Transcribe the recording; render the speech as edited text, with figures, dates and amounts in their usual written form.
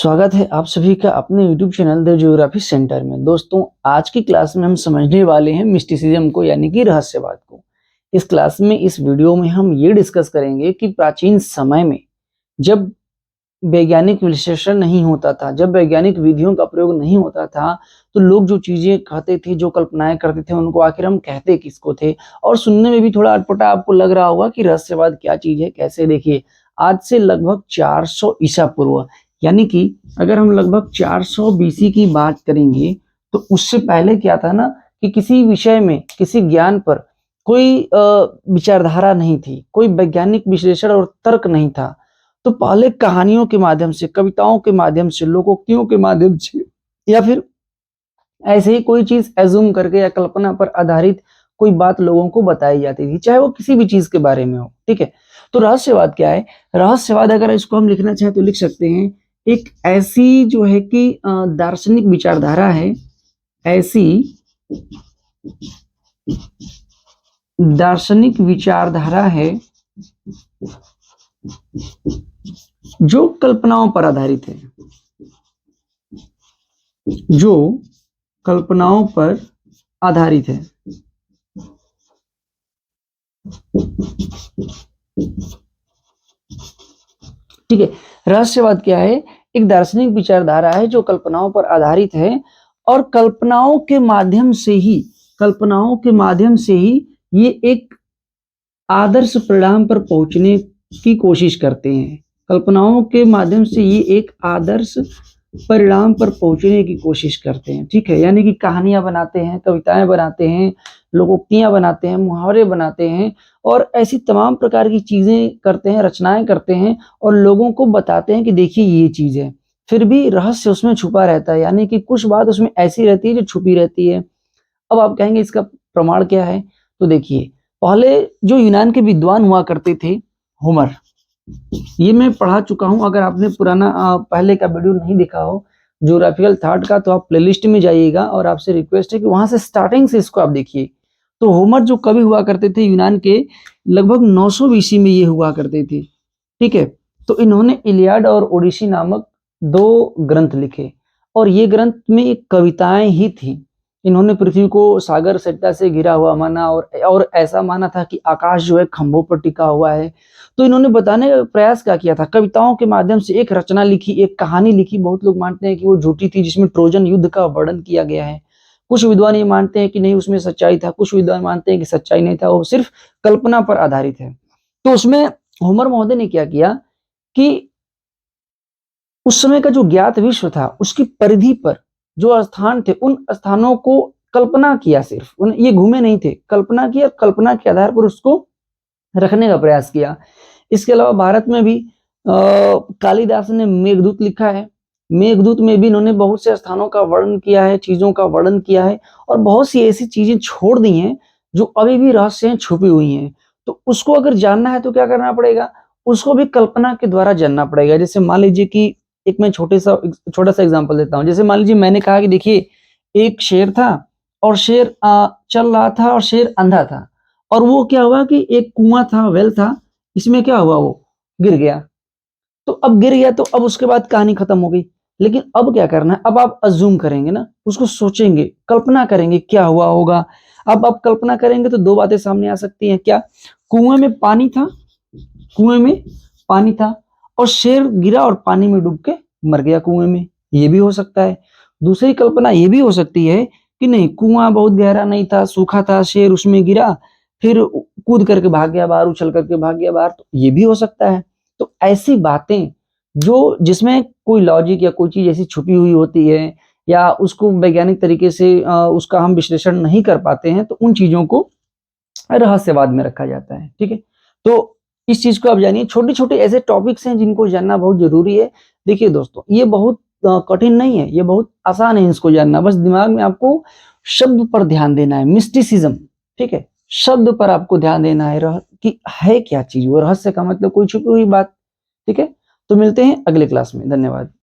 स्वागत है आप सभी का अपने YouTube channel the geography centre में। दोस्तों, आज की क्लास में हम समझने वाले हैं मिस्टिसिज्म को, यानी कि रहस्यवाद को। इस क्लास में, इस वीडियो में हम ये डिस्कस करेंगे कि प्राचीन समय में जब वैज्ञानिक विश्लेषण नहीं होता था, जब वैज्ञानिक विधियों का प्रयोग नहीं होता था, तो लोग जो चीजें कहते थे, जो कल्पनाएं करते थे, उनको आखिर हम कहते किसको थे। और सुनने में भी थोड़ा अटपटा आपको लग रहा होगा कि रहस्यवाद क्या चीज है, कैसे। देखिए, आज से लगभग 400 ईसा पूर्व, यानी कि अगर हम लगभग 400 बीसी की बात करेंगे, तो उससे पहले क्या था ना, कि किसी विषय में, किसी ज्ञान पर कोई विचारधारा नहीं थी, कोई वैज्ञानिक विश्लेषण और तर्क नहीं था। तो पहले कहानियों के माध्यम से, कविताओं के माध्यम से, लोकोक्तियों के माध्यम से, या फिर ऐसे ही कोई चीज एज्यूम करके या कल्पना पर आधारित कोई बात लोगों को बताई जाती थी, चाहे वो किसी भी चीज के बारे में हो। ठीक है, तो रहस्यवाद क्या है? रहस्यवाद अगर इसको हम लिखना चाहें तो लिख सकते हैं, एक ऐसी जो है कि दार्शनिक विचारधारा है, ऐसी दार्शनिक विचारधारा है जो कल्पनाओं पर आधारित है, जो कल्पनाओं पर आधारित है। ठीक है, रहस्यवाद क्या है? एक दार्शनिक विचारधारा है जो कल्पनाओं पर आधारित है, और कल्पनाओं के माध्यम से ही ये एक आदर्श परिणाम पर पहुंचने की कोशिश करते हैं। कल्पनाओं के माध्यम से ये एक आदर्श परिणाम पर पहुंचने की कोशिश करते हैं। ठीक है, यानी कि कहानियां बनाते हैं, कविताएं बनाते हैं, लोकोक्तियां बनाते हैं, मुहावरे बनाते हैं, और ऐसी तमाम प्रकार की चीजें करते हैं, रचनाएं करते हैं, और लोगों को बताते हैं कि देखिए ये चीज है। फिर भी रहस्य उसमें छुपा रहता है, यानी कि कुछ बात उसमें ऐसी रहती है जो छुपी रहती है। अब आप कहेंगे इसका प्रमाण क्या है? तो देखिए, पहले जो यूनान के विद्वान हुआ करते थे, होमर, ये मैं पढ़ा चुका हूं। अगर आपने पुराना पहले का वीडियो नहीं देखा हो ज्योग्राफिकल थॉट का, तो आप प्लेलिस्ट में जाइएगा, और आपसे रिक्वेस्ट है कि वहां से स्टार्टिंग से इसको आप देखिए। तो होमर जो कवि हुआ करते थे यूनान के, लगभग 900 बीसी में ये हुआ करते थे। ठीक है, तो इन्होंने इलियाड और ओडिसी नामक 2 ग्रंथ लिखे, और ये ग्रंथ में एक कविताएं ही थी। इन्होंने पृथ्वी को सागर सरिता से घिरा हुआ माना, और ऐसा माना था कि आकाश जो है खंभों पर टिका हुआ है। तो इन्होंने बताने का प्रयास क्या किया था? कविताओं के माध्यम से एक रचना लिखी, एक कहानी लिखी। बहुत लोग मानते हैं कि वो झूठी थी, जिसमें ट्रोजन युद्ध का वर्णन किया गया है। कुछ विद्वान ये मानते हैं कि नहीं, उसमें सच्चाई था। कुछ विद्वान मानते हैं कि सच्चाई नहीं था, वो सिर्फ कल्पना पर आधारित है। तो उसमें होमर महोदय ने क्या किया कि उस समय का जो ज्ञात विश्व था, उसकी परिधि पर जो स्थान थे, उन स्थानों को कल्पना किया। सिर्फ ये घूमे नहीं थे, कल्पना किया, कल्पना के आधार पर उसको रखने का प्रयास किया। इसके अलावा भारत में भी कालिदास ने मेघदूत लिखा है। मेघदूत में भी इन्होंने बहुत से स्थानों का वर्णन किया है, चीजों का वर्णन किया है, और बहुत सी ऐसी चीजें छोड़ दी हैं जो अभी भी रहस्य छुपी हुई हैं। तो उसको अगर जानना है तो क्या करना पड़ेगा? उसको भी कल्पना के द्वारा जानना पड़ेगा। जैसे मान लीजिए कि एक मैं छोटा सा एग्जांपल देता हूँ। जैसे मान लीजिए मैंने कहा कि देखिए, एक शेर था, और शेर चल रहा था, और शेर अंधा था, और वो क्या हुआ कि एक कुआं था, वेल था, इसमें क्या हुआ, वो गिर गया। तो अब गिर गया, तो अब उसके बाद कहानी खत्म हो गई। लेकिन अब क्या करना है? अब आप अज्यूम करेंगे ना, उसको सोचेंगे, कल्पना करेंगे क्या हुआ होगा। अब आप कल्पना करेंगे तो 2 बातें सामने आ सकती हैं। क्या? कुएं में पानी था, कुएं में पानी था, और शेर गिरा और पानी में डूब के मर गया कुएं में। ये भी हो सकता है। दूसरी कल्पना ये भी हो सकती है कि नहीं, कुआं बहुत गहरा नहीं था, सूखा था, शेर उसमें गिरा, फिर कूद करके भाग गया बाहर, उछल करके भाग गया बाहर। तो ये भी हो सकता है। तो ऐसी बातें जो जिसमें कोई लॉजिक या कोई चीज ऐसी छुपी हुई होती है, या उसको वैज्ञानिक तरीके से उसका हम विश्लेषण नहीं कर पाते हैं, तो उन चीजों को रहस्यवाद में रखा जाता है। ठीक है, तो इस चीज को आप जानिए। छोटे छोटे ऐसे टॉपिक्स हैं जिनको जानना बहुत जरूरी है। देखिए दोस्तों, ये बहुत कठिन नहीं है, ये बहुत आसान है इसको जानना। बस दिमाग में आपको शब्द पर ध्यान देना है, मिस्टिसिज्म। ठीक है, शब्द पर आपको ध्यान देना है, कि है क्या चीज वो। रहस्य का मतलब कोई छुपी हुई बात। ठीक है, तो मिलते हैं अगले क्लास में। धन्यवाद।